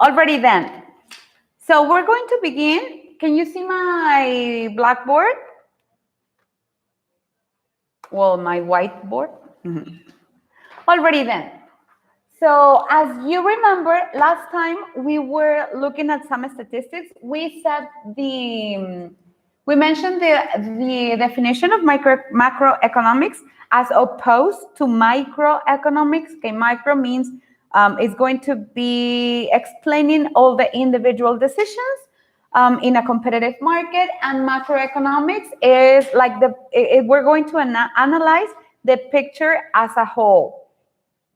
Already then. So we're going to begin. Can you see my blackboard? Well, my whiteboard. Already then. So as you remember, last time we were looking at some statistics. We said we mentioned the definition of macroeconomics as opposed to microeconomics. Okay, micro means it's going to be explaining all the individual decisions in a competitive market, and macroeconomics is like we're going to analyze the picture as a whole.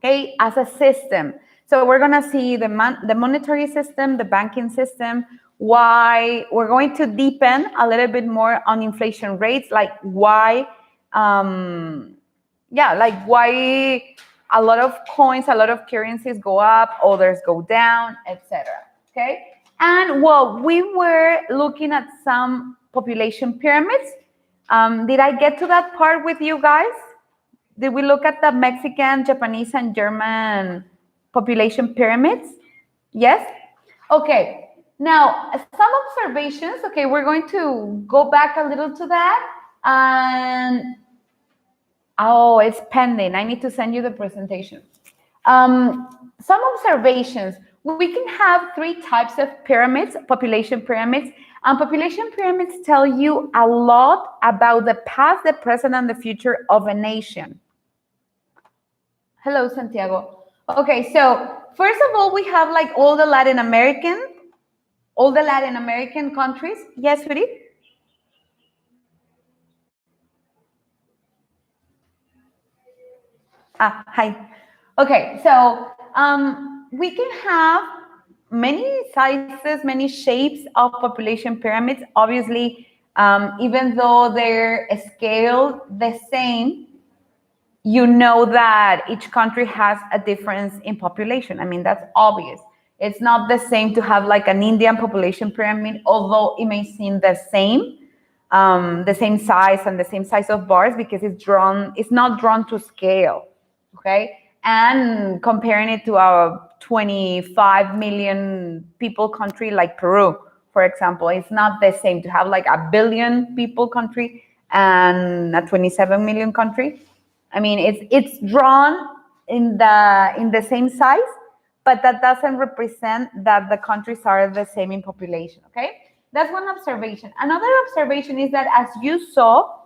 Okay, as a system. So we're going to see the monetary system, the banking system, why we're going to deepen a little bit more on inflation rates, like why, why a lot of coins, a lot of currencies go up, others go down, etc. Okay, and well, we were looking at some population pyramids. Did I get to that part with you guys? Did we look at the Mexican, Japanese, and German population pyramids? Yes? Okay. Now, some observations. Okay, we're going to go back a little to that. And, oh, it's pending. I need to send you the presentation. Some observations. We can have three types of pyramids, population pyramids. And population pyramids tell you a lot about the past, the present, and the future of a nation. Hello, Santiago. Okay, so first of all, we have like all the Latin American countries. Yes, Sweetie? Hi. Okay, so we can have many sizes, many shapes of population pyramids. Obviously, even though they're scaled the same, you know that each country has a difference in population. I mean, that's obvious. It's not the same to have like an Indian population pyramid, although it may seem the same size and the same size of bars, because it's not drawn to scale, okay? And comparing it to a 25 million people country like Peru, for example, it's not the same to have like a billion people country and a 27 million country. I mean, it's drawn in the same size, but that doesn't represent that the countries are the same in population, okay? That's one observation. Another observation is that, as you saw,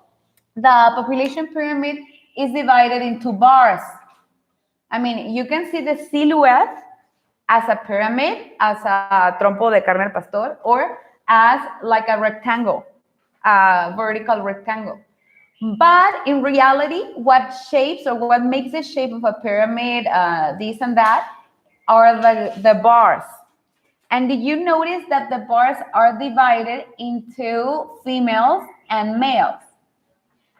the population pyramid is divided into bars. I mean, you can see the silhouette as a pyramid, as a trompo de carne al pastor, or as like a rectangle, a vertical rectangle. But in reality, what shapes or what makes the shape of a pyramid, this and that, are the bars. And did you notice that the bars are divided into females and males?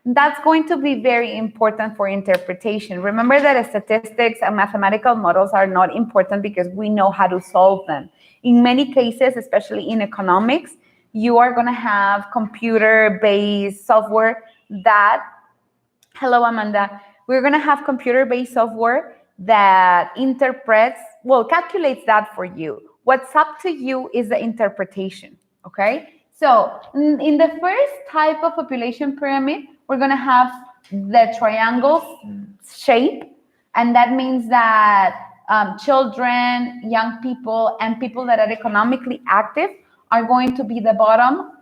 That's going to be very important for interpretation. Remember that statistics and mathematical models are not important because we know how to solve them. In many cases, especially in economics, you are going to have computer-based software that, hello, Amanda, we're going to have computer-based software that calculates that for you. What's up to you is the interpretation, okay? So in the first type of population pyramid, we're going to have the triangle shape, and that means that children, young people, and people that are economically active are going to be the bottom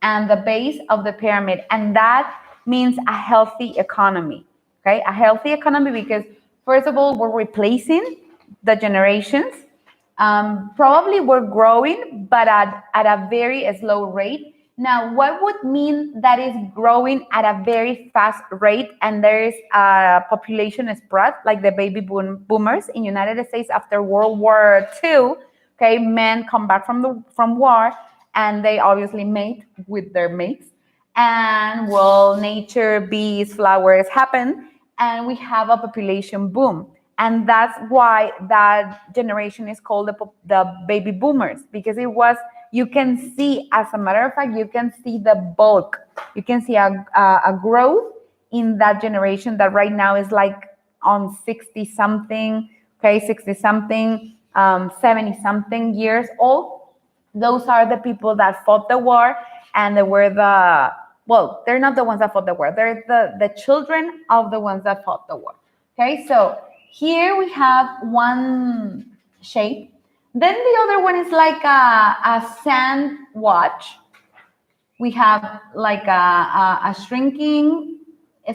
and the base of the pyramid, and that means a healthy economy, okay? A healthy economy because, first of all, we're replacing the generations. Probably we're growing, but at a very slow rate. Now, what would mean that is growing at a very fast rate and there is a population spread, like the baby boomers in United States after World War II, okay? Men come back from war, and they obviously mate with their mates. And well, nature, bees, flowers happen, and we have a population boom. And that's why that generation is called the baby boomers, because you can see, as a matter of fact, you can see the bulk. You can see a growth in that generation that right now is like on 60 something, okay, 60 something. 70-something years old. Those are the people that fought the war, and they were well, they're not the ones that fought the war. They're the children of the ones that fought the war. Okay, so here we have one shape. Then the other one is like a sand watch. We have like a shrinking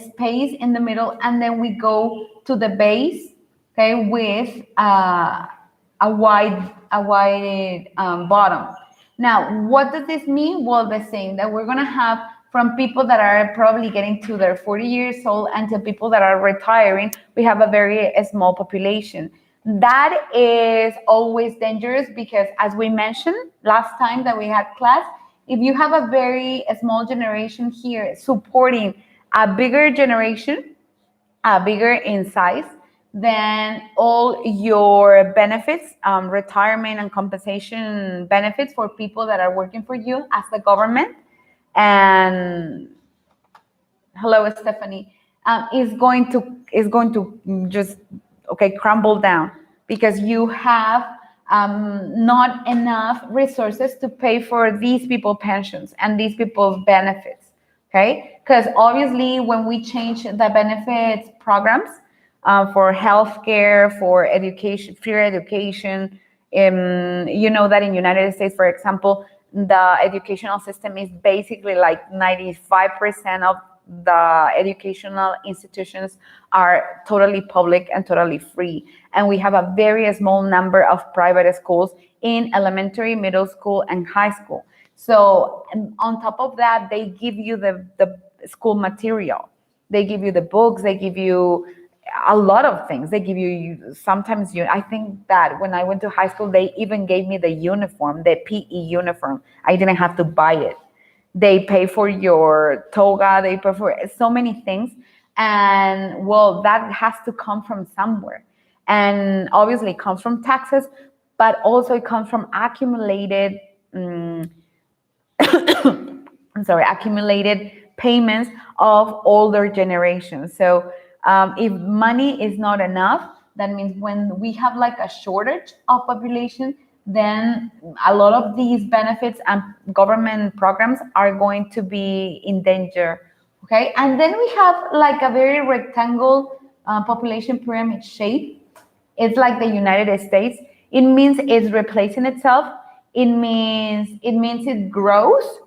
space in the middle, and then we go to the base, okay, with a wide bottom. Now, what does this mean? Well, the same, that we're gonna have from people that are probably getting to their 40 years old until people that are retiring, we have a very small population. That is always dangerous because, as we mentioned last time that we had class, if you have a very small generation here supporting a bigger generation, bigger in size, then all your benefits, retirement and compensation benefits for people that are working for you as the government, and hello Stephanie, is going to just crumble down because you have not enough resources to pay for these people pensions and these people's benefits. Okay, because obviously when we change the benefits programs for healthcare, for education, free education, you know that in United States, for example, the educational system is basically like 95% of the educational institutions are totally public and totally free. And we have a very small number of private schools in elementary, middle school, and high school. So on top of that, they give you the school material. They give you the books, they give you a lot of things. They give you sometimes I think that when I went to high school, they even gave me the uniform, the PE uniform. I didn't have to buy it. They pay for your toga, they pay for so many things. And well, that has to come from somewhere. And obviously it comes from taxes, but also it comes from accumulated accumulated payments of older generations. So if money is not enough, that means when we have like a shortage of population, then a lot of these benefits and government programs are going to be in danger. Okay, and then we have like a very rectangle population pyramid shape. It's like the United States. It means it's replacing itself. It means it grows,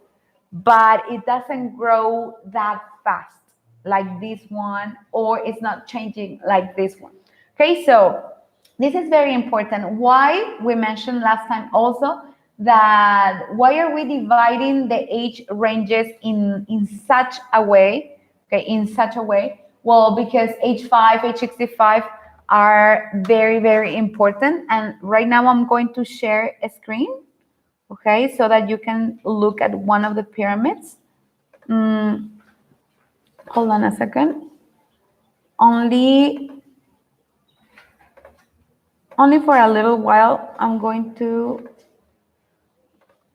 but it doesn't grow that fast like this one, or it's not changing like this one. Okay, so this is very important. Why we mentioned last time also that why are we dividing the age ranges in such a way, okay, in such a way? Well, because age 5, age 65 are very, very important. And right now I'm going to share a screen, okay, so that you can look at one of the pyramids. Hold on a second. Only for a little while, I'm going to,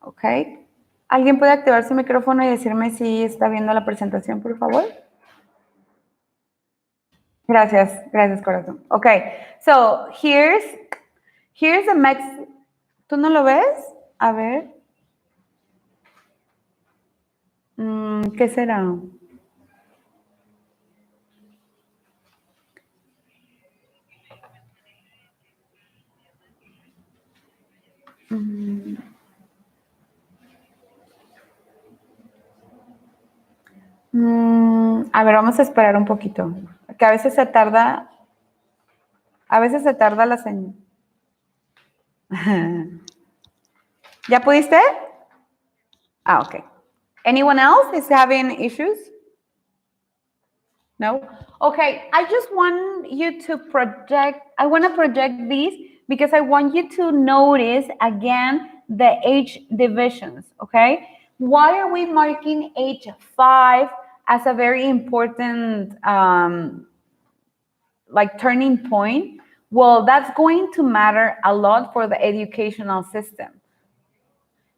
okay. ¿Alguien puede activar su micrófono y decirme si está viendo la presentación, por favor? Gracias, corazón. Okay, so here's a Mex. ¿Tú no lo ves? A ver. ¿Qué será? A ver, vamos a esperar un poquito. Que a veces se tarda la señal. ¿Ya pudiste? Okay. Anyone else is having issues? No? Okay, I just want you to project, I want to project these because I want you to notice again the age divisions, okay? Why are we marking age 5 as a very important like turning point? Well, that's going to matter a lot for the educational system.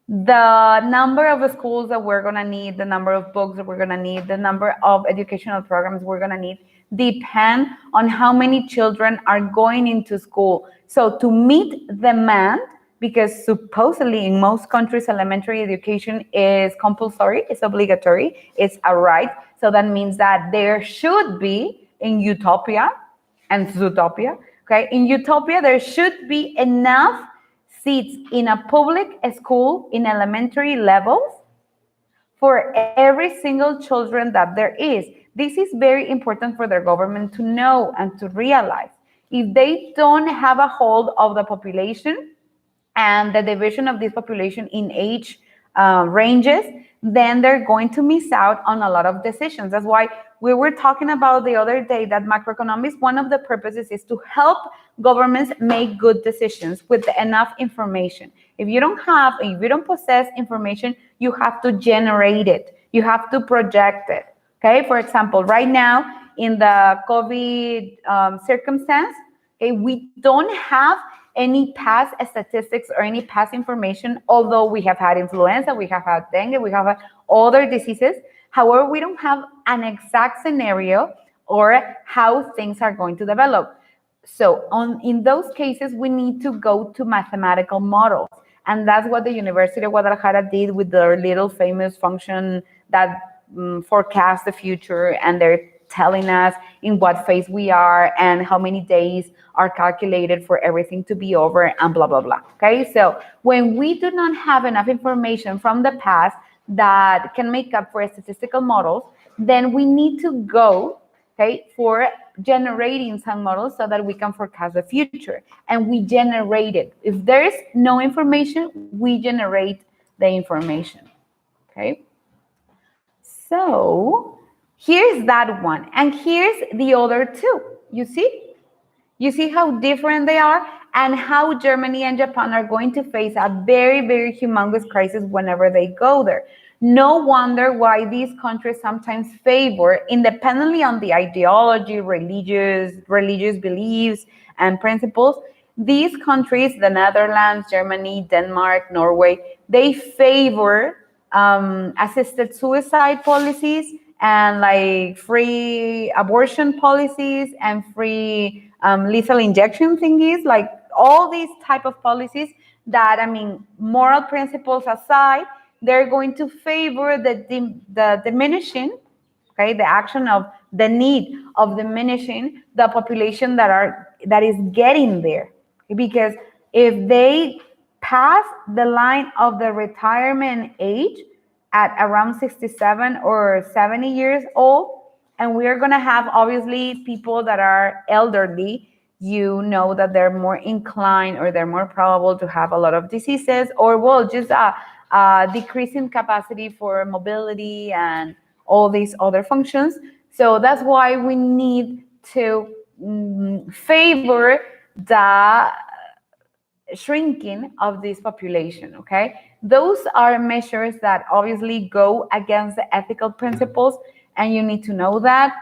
The number of schools that we're going to need, the number of books that we're going to need, the number of educational programs we're going to need, depend on how many children are going into school. So to meet demand, because supposedly in most countries elementary education is compulsory, it's obligatory, it's a right. So that means that there should be in utopia and Zootopia, okay? In utopia, there should be enough seats in a public school in elementary levels for every single children that there is. This is very important for their government to know and to realize. If they don't have a hold of the population and the division of this population in age ranges, then they're going to miss out on a lot of decisions. That's why we were talking about the other day that macroeconomics, one of the purposes is to help governments make good decisions with enough information. If you don't possess information, you have to generate it. You have to project it. Okay, for example, right now in the COVID circumstance, okay, we don't have any past statistics or any past information, although we have had influenza, we have had dengue, we have had other diseases. However, we don't have an exact scenario or how things are going to develop. So in those cases, we need to go to mathematical models. And that's what the University of Guadalajara did with their little famous function that forecasts the future, and they're telling us in what phase we are and how many days are calculated for everything to be over and blah, blah, blah. Okay, so when we do not have enough information from the past that can make up for statistical models, then we need to go, okay, for generating some models so that we can forecast the future. And we generate it. If there is no information, we generate the information, okay? So here's that one. And here's the other two. You see? You see how different they are and how Germany and Japan are going to face a very, very humongous crisis whenever they go there. No wonder why these countries sometimes favor, independently on the ideology, religious beliefs and principles, these countries, the Netherlands, Germany, Denmark, Norway, they favor assisted suicide policies and like free abortion policies and free lethal injection thingies, like all these type of policies that, I mean, moral principles aside, they're going to favor the diminishing, okay, the action of the need of diminishing the population that is getting there. Because if they pass the line of the retirement age at around 67 or 70 years old, and we are going to have obviously people that are elderly, you know that they're more inclined or they're more probable to have a lot of diseases, or well, just a decreasing capacity for mobility and all these other functions. So that's why we need to favor the shrinking of this population, okay? Those are measures that obviously go against the ethical principles, and you need to know that,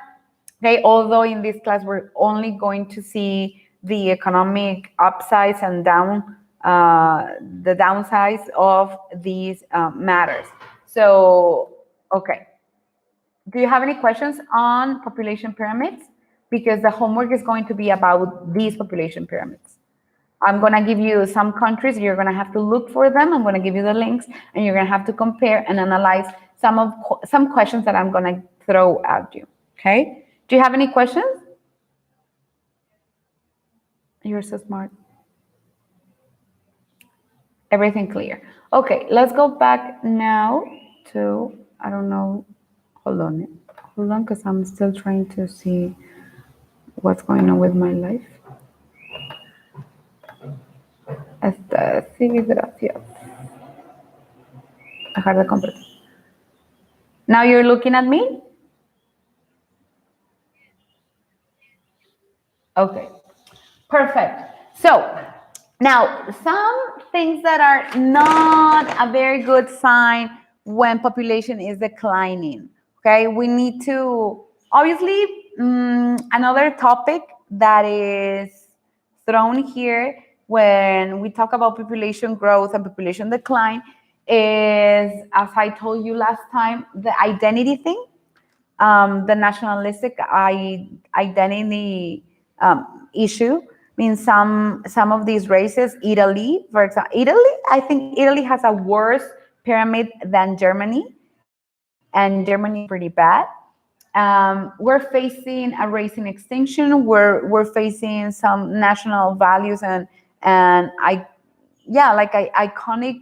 okay? Although in this class, we're only going to see the economic upsides and the downsides of these matters. So, okay. Do you have any questions on population pyramids? Because the homework is going to be about these population pyramids. I'm going to give you some countries. You're going to have to look for them. I'm going to give you the links, and you're going to have to compare and analyze some questions that I'm going to throw at you. Okay? Do you have any questions? You're so smart. Everything clear. Okay, let's go back now to, I don't know, hold on, because I'm still trying to see what's going on with my life. Sí, gracias. Dejar de compartir. Now you're looking at me? Okay, perfect. So now some things that are not a very good sign when population is declining. Okay, we need to, obviously, another topic that is thrown here when we talk about population growth and population decline is, as I told you last time, the identity thing. the nationalistic identity issue. I mean, some of these races, Italy, for example, I think Italy has a worse pyramid than Germany, and Germany is pretty bad. We're facing a race in extinction. We're facing some national values and iconic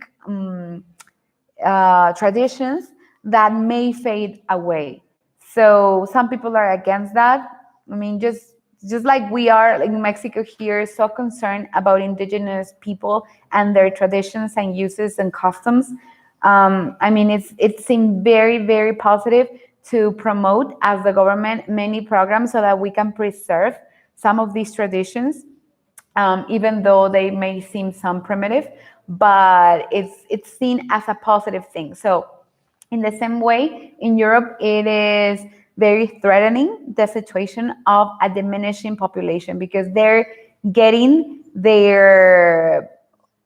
traditions that may fade away. So some people are against that. I mean, just like we are like in Mexico here, so concerned about indigenous people and their traditions and uses and customs. I mean, it seemed very positive to promote as the government many programs so that we can preserve some of these traditions, even though they may seem some primitive, but it's seen as a positive thing. So in the same way, in Europe, it is very threatening, the situation of a diminishing population, because they're getting their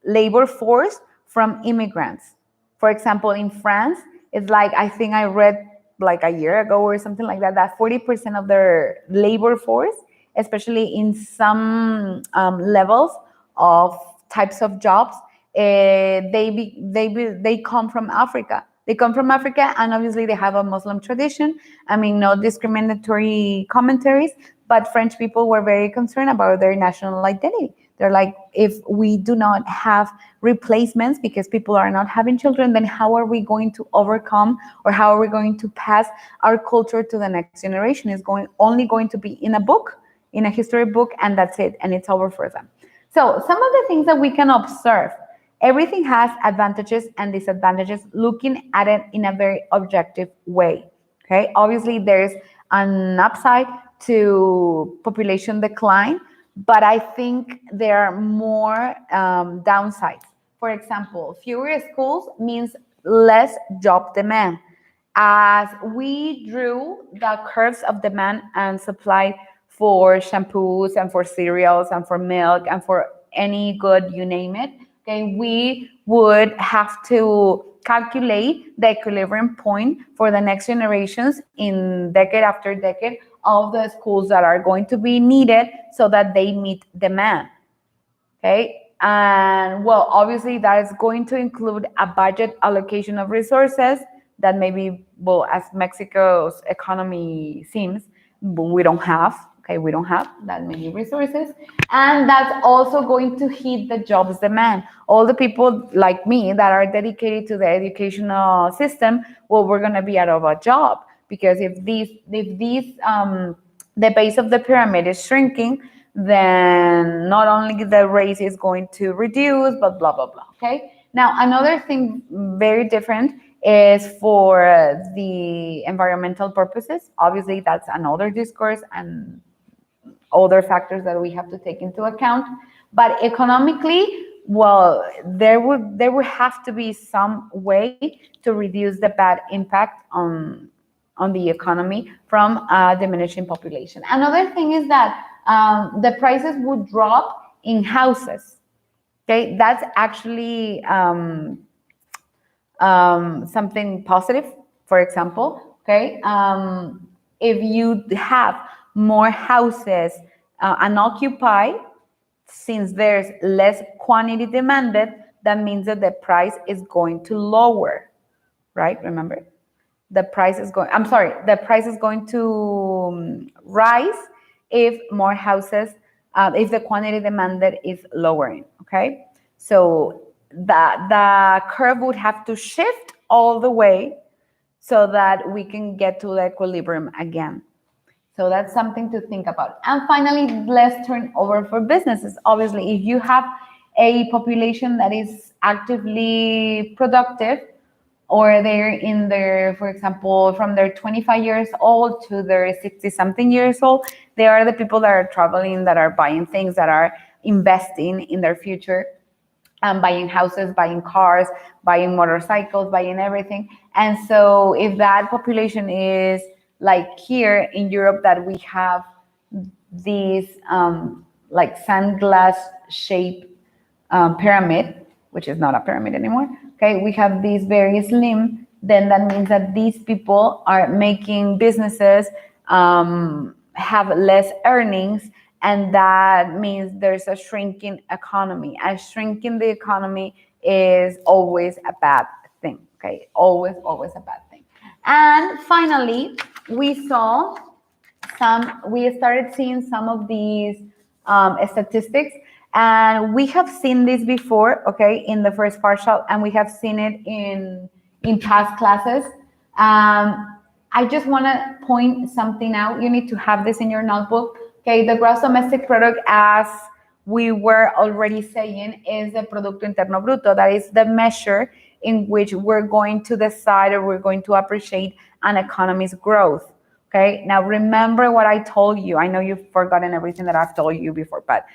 labor force from immigrants. For example, in France, it's like, I think I read like a year ago or something like that, that 40% of their labor force, especially in some levels of types of jobs, they come from Africa. They come from Africa, and obviously they have a Muslim tradition. I mean, no discriminatory commentaries, but French people were very concerned about their national identity. They're like, if we do not have replacements because people are not having children, then how are we going to overcome, or how are we going to pass our culture to the next generation? It's only going to be in a book, in a history book, and that's it, and it's over for them. So some of the things that we can observe, everything has advantages and disadvantages, looking at it in a very objective way. Okay, obviously there's an upside to population decline, but I think there are more downsides. For example, fewer schools means less job demand. As we drew the curves of demand and supply for shampoos and for cereals and for milk and for any good, you name it, okay, we would have to calculate the equilibrium point for the next generations in decade after decade of the schools that are going to be needed so that they meet demand. Okay, and well, obviously that is going to include a budget allocation of resources that maybe, well, as Mexico's economy seems, we don't have. Okay, we don't have that many resources, and that's also going to hit the jobs demand. All the people like me that are dedicated to the educational system, well, we're going to be out of a job, because if the base of the pyramid is shrinking, then not only the race is going to reduce, but blah blah blah. Okay, now another thing very different is for the environmental purposes. Obviously that's another discourse and other factors that we have to take into account. But economically, well, there would have to be some way to reduce the bad impact on the economy from a diminishing population. Another thing is that the prices would drop in houses. Okay, that's actually something positive. For example, okay, if you have more houses unoccupied, since there's less quantity demanded, that means that the price is going to lower, right? Remember, the price is going to rise if more houses, if the quantity demanded is lowering. Okay, so the curve would have to shift all the way so that we can get to the equilibrium again. So that's something to think about. And finally, less turnover for businesses. Obviously, if you have a population that is actively productive, or they're in their, for example, from their 25 years old to their 60 something years old, they are the people that are traveling, that are buying things, that are investing in their future, buying houses, buying cars, buying motorcycles, buying everything. And so if that population is like here in Europe, that we have these like sandglass shape pyramid, which is not a pyramid anymore. Okay, we have these very slim then that means that these people are making businesses have less earnings, and that means there's a shrinking economy. And shrinking the economy is always a bad thing, okay? Always, always a bad thing. And finally, we started seeing some of these statistics, and we have seen this before, okay, in the first partial, and we have seen it in past classes. I just want to point something out. You need to have this in your notebook. Okay, the gross domestic product, as we were already saying, is the Producto Interno Bruto. That is the measure in which we're going to decide, or we're going to appreciate an economy's growth. Okay, now remember what I told you. I know you've forgotten everything that I've told you before, but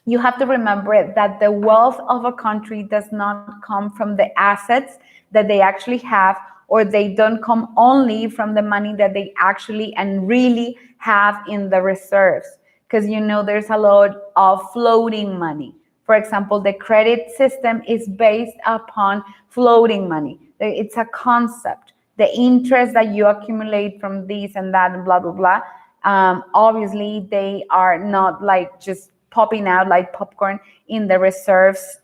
you have to remember that the wealth of a country does not come from the assets that they actually have, or they don't come only from the money that they actually and really have in the reserves. Because there's a lot of floating money. For example, the credit system is based upon floating money. It's a concept. The interest that you accumulate from this and that and blah, blah, blah. Obviously, they are not like just popping out like popcorn in the reserves.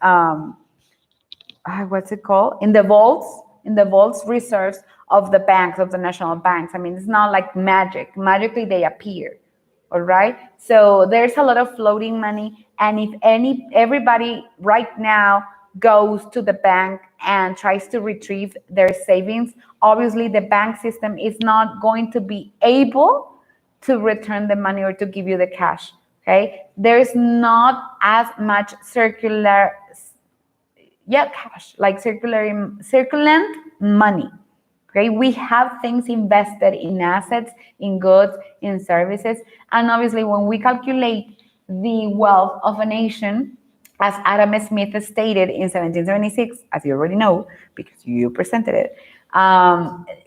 What's it called? In the vaults reserves of the banks, of the national banks. I mean, it's not like magic. Magically, they appear. All right. So there's a lot of floating money. And if everybody right now goes to the bank and tries to retrieve their savings, obviously the bank system is not going to be able to return the money or to give you the cash. Okay. There's not as much cash, like circulant money. Okay, we have things invested in assets, in goods, in services, and obviously when we calculate the wealth of a nation, as Adam Smith stated in 1776, as you already know because you presented it,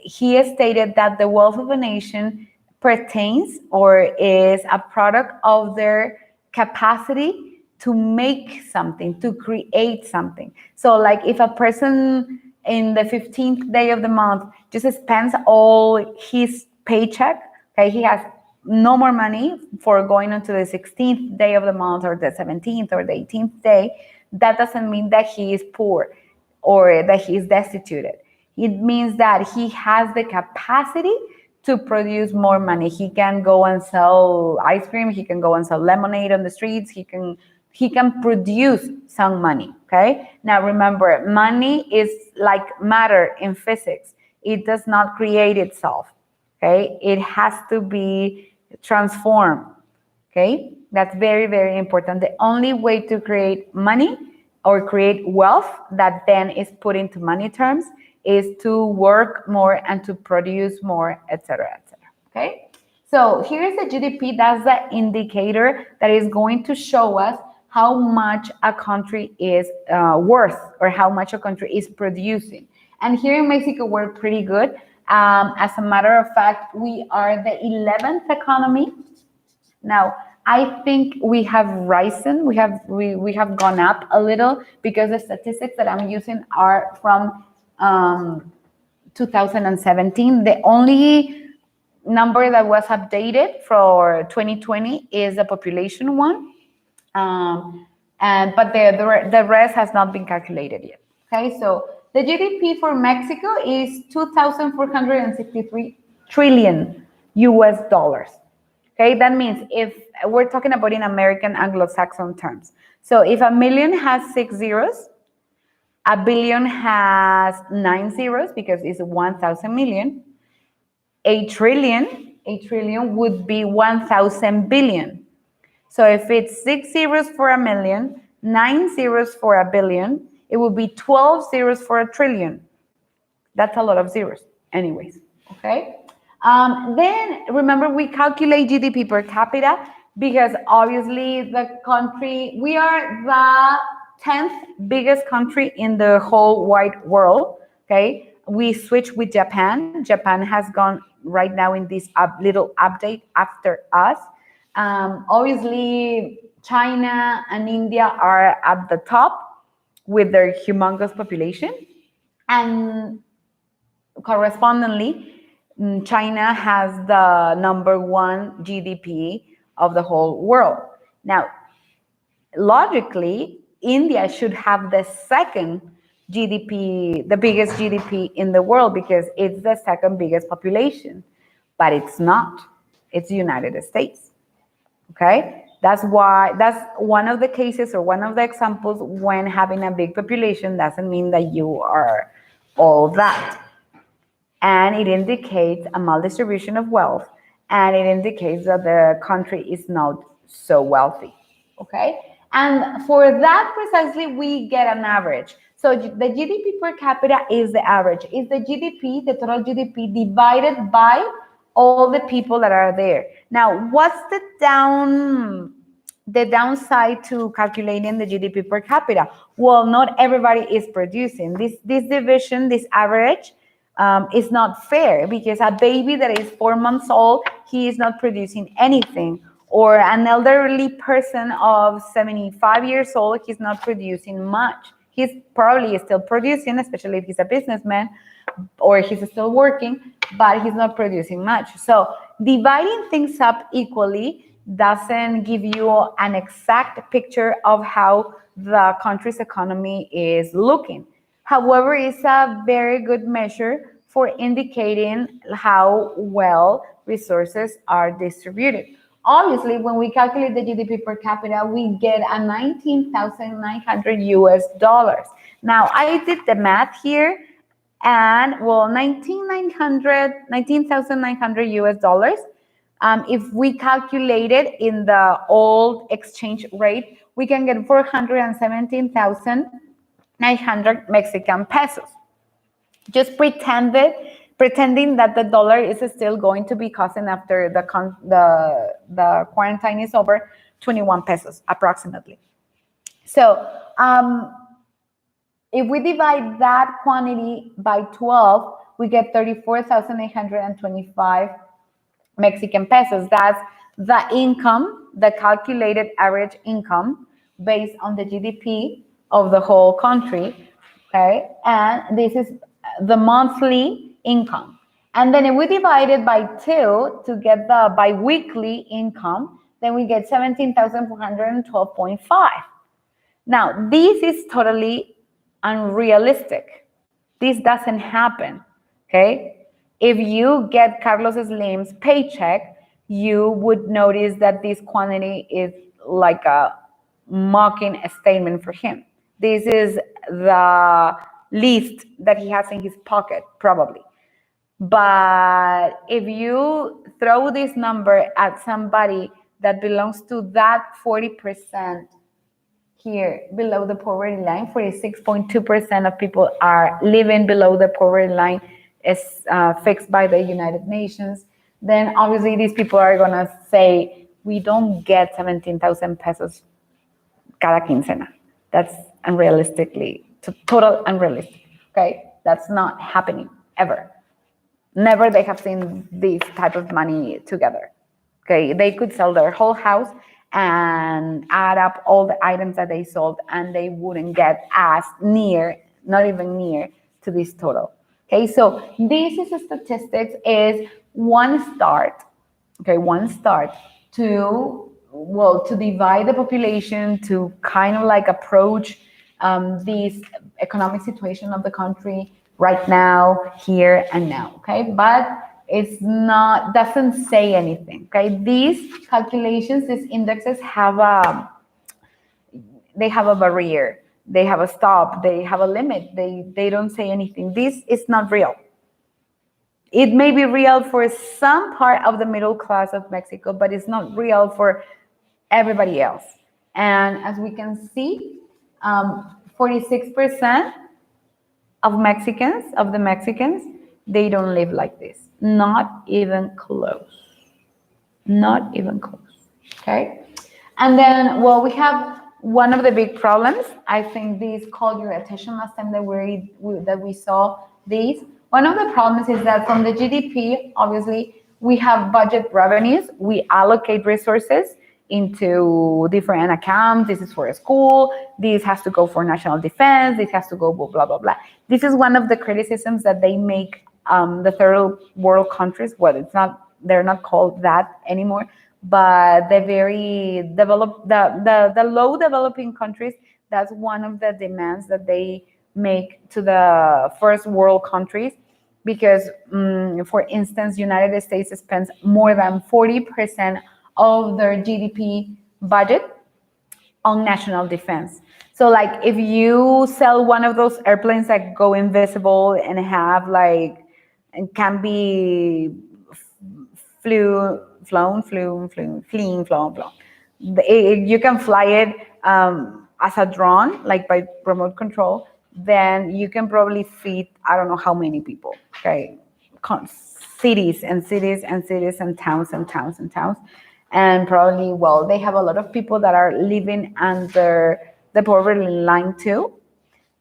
he stated that the wealth of a nation pertains or is a product of their capacity to make something, to create something. So like if a person in the 15th day of the month just spends all his paycheck, okay, he has no more money for going on to the 16th day of the month or the 17th or the 18th day, that doesn't mean that he is poor or that he is destitute. It means that he has the capacity to produce more money. He can go and sell ice cream, he can go and sell lemonade on the streets, he can produce some money, okay? Now remember, money is like matter in physics. It does not create itself, okay? It has to be transformed, okay? That's very, very important. The only way to create money or create wealth that then is put into money terms is to work more and to produce more, etc., okay? So here's the GDP. That's the indicator that is going to show us how much a country is worth or how much a country is producing. And here in Mexico, we're pretty good. As a matter of fact, we are the 11th economy. Now, I think we have risen, we have gone up a little because the statistics that I'm using are from 2017. The only number that was updated for 2020 is the population one. But the rest has not been calculated yet. Okay, so the GDP for Mexico is 2,463 trillion US dollars. Okay, that means if we're talking about in American Anglo-Saxon terms. So if a million has 6 zeros, a billion has 9 zeros because it's 1,000 million. A trillion would be 1,000 billion. So if it's 6 zeros for a million, 9 zeros for a billion, it would be 12 zeros for a trillion. That's a lot of zeros. Anyways, okay? Then remember, we calculate GDP per capita because obviously the country, we are the 10th biggest country in the whole wide world, okay? We switch with Japan. Japan has gone right now in this little update after us. Obviously, China and India are at the top with their humongous population. And correspondingly, China has the number one GDP of the whole world. Now, logically, India should have the second GDP, the biggest GDP in the world, because it's the second biggest population, but it's not. It's the United States. Okay? That's one of the cases, or one of the examples, when having a big population doesn't mean that you are all that. And it indicates a maldistribution of wealth, and it indicates that the country is not so wealthy. Okay? And for that precisely, we get an average. So the GDP per capita is the average. Is the GDP, the total GDP, divided by all the people that are there. Now, what's the downside to calculating the GDP per capita? Well, not everybody is producing. This division, this average, is not fair, because a baby that is 4 months old, he is not producing anything. Or an elderly person of 75 years old, he's not producing much. He's probably still producing, especially if he's a businessman, or he's still working, but he's not producing much. So dividing things up equally doesn't give you an exact picture of how the country's economy is looking. However, it's a very good measure for indicating how well resources are distributed. Obviously, when we calculate the GDP per capita, we get a 19,900 US dollars. Now, I did the math here, and well, 19,900 US dollars. If we calculate it in the old exchange rate, we can get 417,900 Mexican pesos. Just pretending that the dollar is still going to be costing, after the quarantine is over, 21 pesos approximately. So if we divide that quantity by 12, we get 34,825 Mexican pesos. That's the income, the calculated average income based on the GDP of the whole country. Okay, and this is the monthly income. And then if we divide it by 2 to get the bi-weekly income, then we get 17,412.5. Now, this is totally unrealistic. This doesn't happen, okay? If you get Carlos Slim's paycheck, you would notice that this quantity is like a mocking statement for him. This is the least that he has in his pocket, probably. But if you throw this number at somebody that belongs to that 40% here below the poverty line, 46.2% of people are living below the poverty line, is fixed by the United Nations, then obviously these people are gonna say, we don't get 17,000 pesos cada quincena. That's total unrealistic, okay? That's not happening, ever. Never they have seen this type of money together, okay? They could sell their whole house and add up all the items that they sold, and they wouldn't get as near, not even near, to this total. Okay, so this is statistics, is one start to divide the population, to kind of like approach this economic situation of the country right now, here and now. Okay, but doesn't say anything. Okay, these calculations, these indexes have a barrier, they have a stop, they have a limit, they don't say anything. This is not real. It may be real for some part of the middle class of Mexico, but it's not real for everybody else. And as we can see, 46% of the Mexicans, they don't live like this. Not even close. Not even close. Okay? And then, well, we have one of the big problems. I think this called your attention last time that we saw these. One of the problems is that from the GDP, obviously, we have budget revenues, we allocate resources, into different accounts. This is for a school. This has to go for national defense. This has to go blah, blah, blah. This is one of the criticisms that they make the third world countries. Well, it's not, they're not called that anymore, but the very developed, the low developing countries, that's one of the demands that they make to the first world countries. Because, for instance, United States spends more than 40% of their GDP budget on national defense. So, like, if you sell one of those airplanes that go invisible and have like, and can be flown, you can fly it as a drone, like by remote control. Then you can probably feed, I don't know how many people. Okay, cities and cities and cities and towns and towns and towns. And probably, well, they have a lot of people that are living under the poverty line too,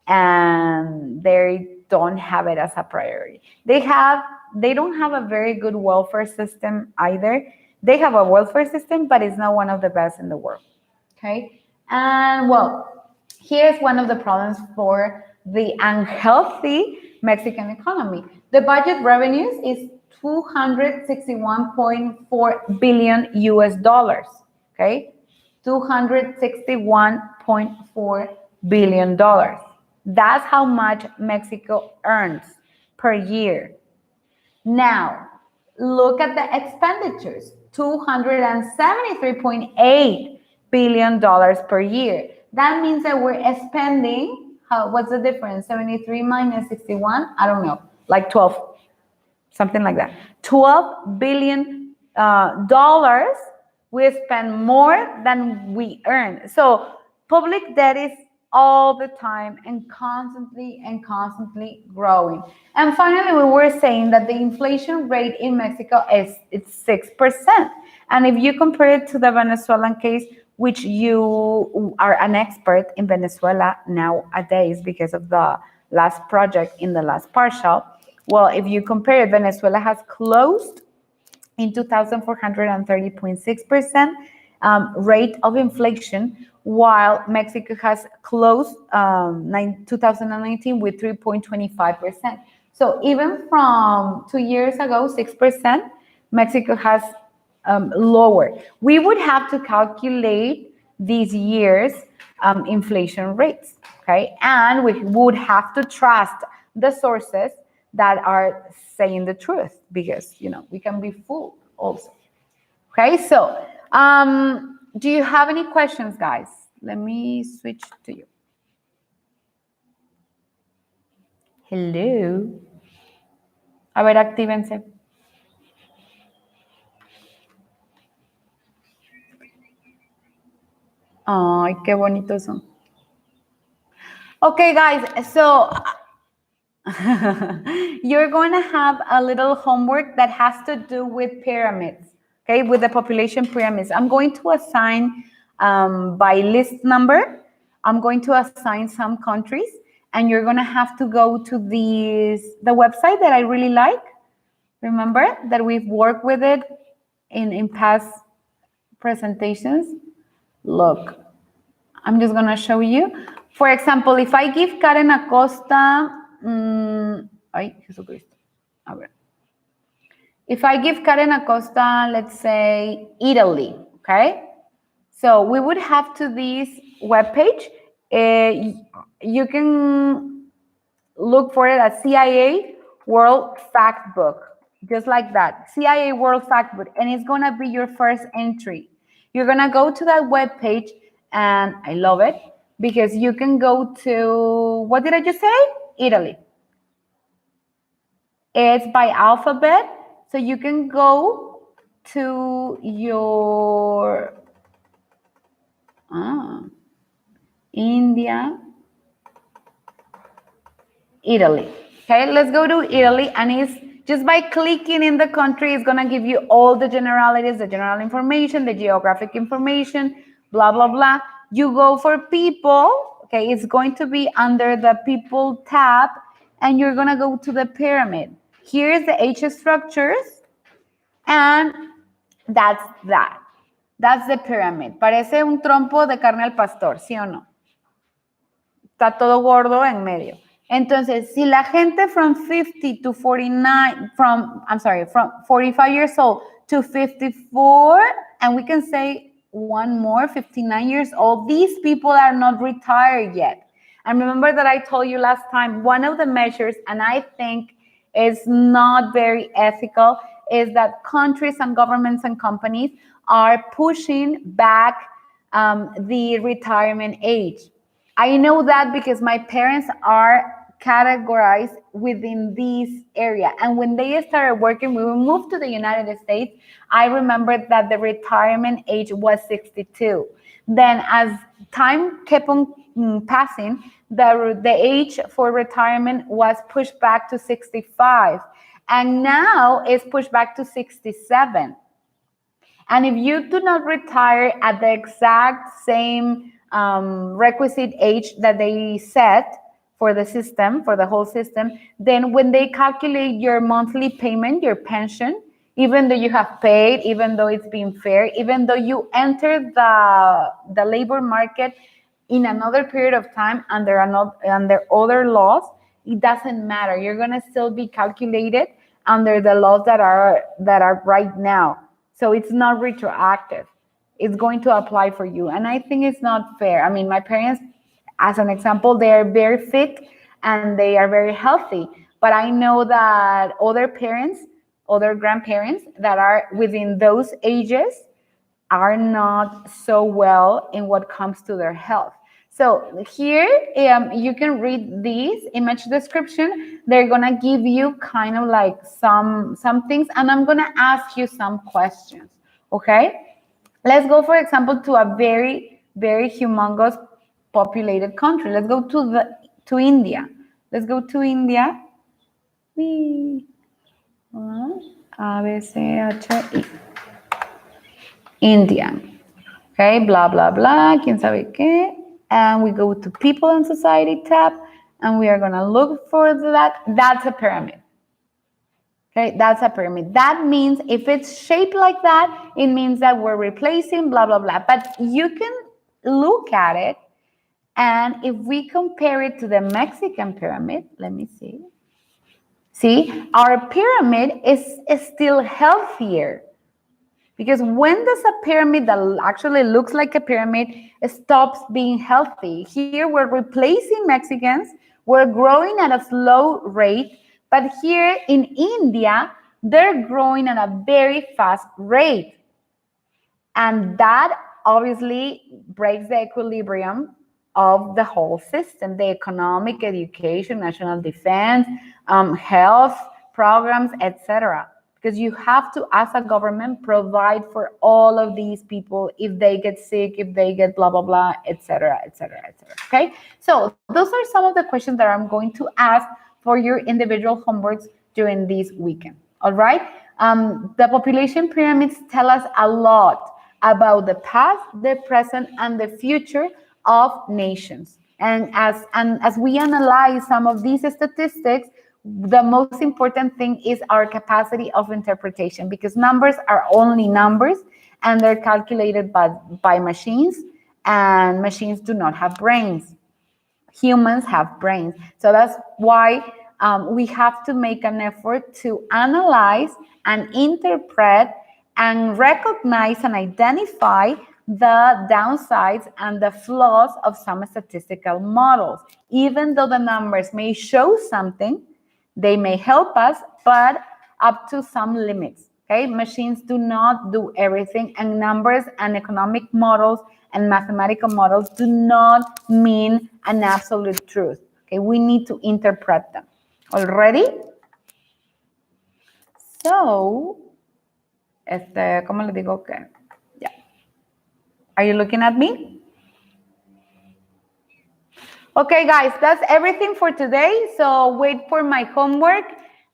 and they don't have it as a priority. They don't have a very good welfare system either. They have a welfare system, but it's not one of the best in the world. Okay, and well, here's one of the problems for the unhealthy Mexican economy. The budget revenues is 261.4 billion US dollars. Okay, 261.4 billion dollars. That's how much Mexico earns per year. Now, look at the expenditures, $273.8 billion per year. That means that we're spending, what's the difference? 73 minus 61? I don't know, like 12, something like that. $12 billion dollars we spend more than we earn. So public debt is all the time and constantly growing. And finally, we were saying that the inflation rate in Mexico it's 6%. And if you compare it to the Venezuelan case, which you are an expert in Venezuela nowadays because of the last project in the last partial, well, if you compare it, Venezuela has closed in 2,430.6% rate of inflation, while Mexico has closed 2019 with 3.25%. So even from 2 years ago, 6%, Mexico has lower. We would have to calculate these years' inflation rates, okay? And we would have to trust the sources that are saying the truth, because, you know, we can be fooled also. Okay, so do you have any questions, guys? Let me switch to you. Hello. A ver, actívense. Ay, qué bonitos son. Okay, guys, so you're going to have a little homework that has to do with pyramids, okay, with the population pyramids. I'm going to assign by list number, I'm going to assign some countries, and you're going to have to go to the website that I really like. Remember that we've worked with it in past presentations. Look, I'm just going to show you. For example, if I give Karen Acosta, ay, Jesucristo. A ver. If I give Karen Acosta, let's say Italy, okay? So we would have to this webpage. You can look for it at CIA World Fact Book, just like that. CIA World Fact Book, and it's gonna be your first entry. You're gonna go to that webpage, and I love it because you can go to, what did I just say? Italy. It's by alphabet, so you can go to your India, Italy. Okay, let's go to Italy, and it's just by clicking in the country, it's gonna give you all the generalities, the general information, the geographic information, blah, blah, blah. You go for people, okay, it's going to be under the people tab, and you're gonna go to the pyramid. Here's the age structures, and that's that. That's the pyramid. Parece un trompo de carne al pastor, ¿sí o no? Está todo gordo en medio. Entonces, si la gente from 50 to 49, from 45 years old to 54, and we can say one more, 59 years old, these people are not retired yet. And remember that I told you last time, one of the measures, and I think is not very ethical, is that countries and governments and companies are pushing back the retirement age. I know that because my parents are categorized within this area. And when they started working, we moved to the United States. I remember that the retirement age was 62. Then as time kept on passing, the age for retirement was pushed back to 65. And now it's pushed back to 67. And if you do not retire at the exact same requisite age that they set for the system, for the whole system, then when they calculate your monthly payment, your pension, even though you have paid, even though it's been fair, even though you entered the labor market in another period of time under other laws, it doesn't matter. You're gonna still be calculated under the laws that are right now. So it's not retroactive. It's going to apply for you. And I think it's not fair. I mean, my parents, as an example, they are very fit and they are very healthy. But I know that other parents, other grandparents that are within those ages are not so well in what comes to their health. So here you can read this image description. They're gonna give you kind of like some things, and I'm gonna ask you some questions. Okay, let's go, for example, to a very, very humongous populated country. Let's go to India. Let's go to India. A B C H I. India. Okay, blah, blah, blah, quién sabe qué. And we go to People and Society tab, and we are gonna look for that. That's a pyramid. Okay, that's a pyramid. That means if it's shaped like that, it means that we're replacing blah, blah, blah. But you can look at it, and if we compare it to the Mexican pyramid, let me see. See, our pyramid is still healthier. Because when does a pyramid that actually looks like a pyramid stops being healthy? Here we're replacing Mexicans, we're growing at a slow rate, but here in India, they're growing at a very fast rate. And that obviously breaks the equilibrium of the whole system, the economic, education, national defense, health programs, etc. Because you have to, as a government, provide for all of these people if they get sick, if they get blah, blah, blah, etc., etc., etc. Okay? So those are some of the questions that I'm going to ask for your individual homeworks during this weekend. All right? The population pyramids tell us a lot about the past, the present, and the future of nations. And as we analyze some of these statistics, the most important thing is our capacity of interpretation, because numbers are only numbers and they're calculated by machines, and machines do not have brains. Humans have brains. So that's why we have to make an effort to analyze and interpret and recognize and identify the downsides and the flaws of some statistical models. Even though the numbers may show something, they may help us, but up to some limits. Okay, machines do not do everything, and numbers and economic models and mathematical models do not mean an absolute truth. Okay, we need to interpret them. Already? So, ¿cómo le digo que? Yeah. Are you looking at me? Okay, guys, that's everything for today. So wait for my homework.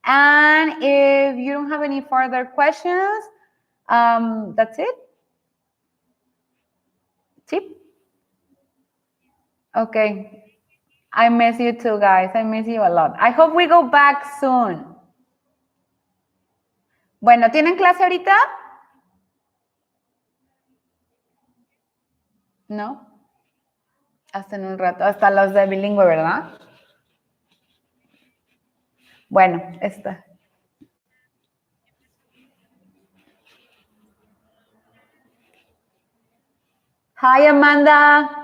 And if you don't have any further questions, that's it. Tip? Okay. I miss you too, guys. I miss you a lot. I hope we go back soon. Bueno, ¿tienen clase ahorita? ¿No? Hasta en un rato, hasta los de bilingüe, ¿verdad? Bueno, esta. Hi, Amanda.